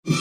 हद्दवाढ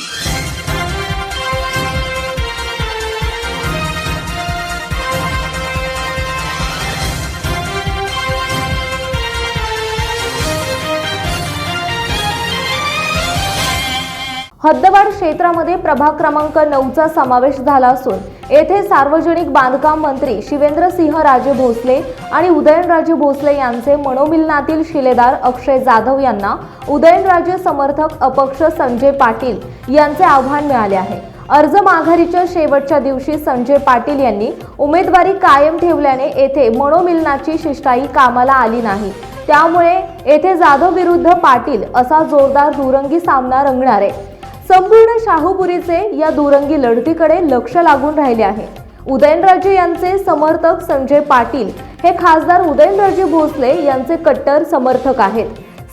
क्षेत्रामध्ये प्रभाग क्रमांक 9चा समावेश झाला असून येथे सार्वजनिक बांधकाम मंत्री शिवेंद्रसिंहराजे भोसले आणि उदयनराजे भोसले यांचे मनोमिलनातील शिलेदार अक्षय जाधव यांना उदयनराजे समर्थक अपक्ष संजय पाटील यांचे आव्हान मिळाले आहे। अर्ज माघारीच्या शेवटच्या दिवशी संजय पाटील यांनी उमेदवारी कायम ठेवल्याने येथे मनोमिलनाची शिष्टाई कामाला आली नाही। त्यामुळे येथे जाधव विरुद्ध पाटील असा जोरदार दुरंगी सामना रंगणार आहे। संपूर्ण शाहूपुरीचे या दुरंगी लढतीकडे लक्ष लागून राहिले आहे। उदयनराजे यांचे समर्थक संजय पाटील हे खासदार उदयनराजे भोसले यांचे कट्टर समर्थक आहेत।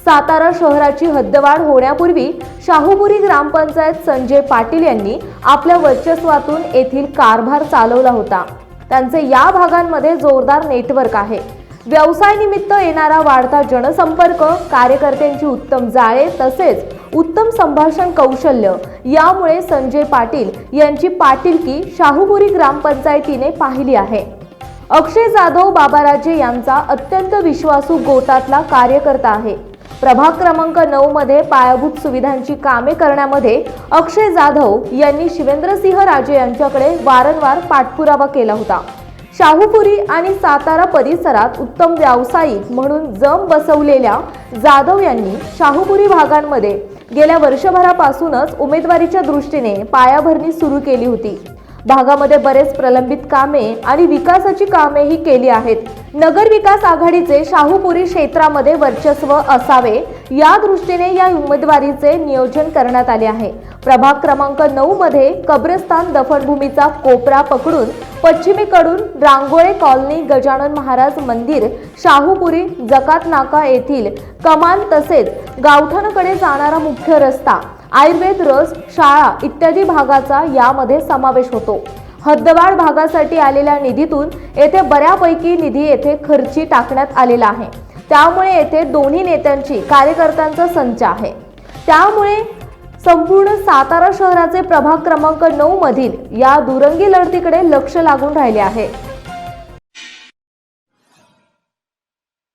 सातारा शहराची हद्दवाढ होण्यापूर्वी शाहूपुरी ग्रामपंचायत संजय पाटील यांनी आपल्या वर्चस्वातून येथील कारभार चालवला होता। त्यांचे या भागांमध्ये जोरदार नेटवर्क आहे। व्यवसाय निमित्त येणारा वाढता जनसंपर्क, कार्यकर्त्यांची उत्तम जाळे तसेच उत्तम संभाषण कौशल्य यामुळे संजय पाटील यांची पाटीलकी शाहूपुरी ग्रामपंचायतीने पाहिली आहे। अक्षय जाधव बाबाराजे यांचा अत्यंत विश्वासू गोटातला कार्यकर्ता आहे। प्रभाग क्रमांक 9 मध्ये पायाभूत सुविधांची कामे करण्यामध्ये अक्षय जाधव यांनी शिवेंद्रसिंहराजे यांच्याकडे वारंवार पाठपुरावा केला होता। शाहूपुरी आणि सातारा परिसरात उत्तम व्यावसायिक म्हणून जम बसवलेल्या जाधव यांनी शाहूपुरी भागांमध्ये गेल्या वर्षभरापासूनच उमेदवारीच्या दृष्टीने पायाभरणी सुरू केली होती। भागामध्ये बरेच प्रलंबित कामे आणि विकासाची कामेही केली आहेत। नगर विकास आघाडीचे शाहूपुरी क्षेत्रामध्ये वर्चस्व असावे या दृष्टीने या उमेदवारीचे नियोजन करण्यात आले आहे। प्रभाग क्रमांक 9 मध्ये कब्रस्तान दफनभूमीचा कोपरा पकडून पश्चिमेकडून रांगोळे कॉलनी, गजानन महाराज मंदिर, शाहूपुरी, जकात नाका येथील कमान तसेच गावठाणाकडे जाणारा मुख्य रस्ता, आयुर्वेद रस, शाळा इत्यादी भागाचा यामध्ये समावेश होतो। हद्दवाढ भागासाठी आलेल्या निधीतून येथे बऱ्यापैकी निधी येथे खर्ची टाकण्यात आलेला आहे। त्यामुळे येथे दोन्ही नेत्यांची कार्यकर्त्यांचा संच आहे। त्यामुळे संपूर्ण सातारा शहराचे प्रभाग क्रमांक 9 मधील या दुरंगी लढतीकडे लक्ष लागून राहिले आहे।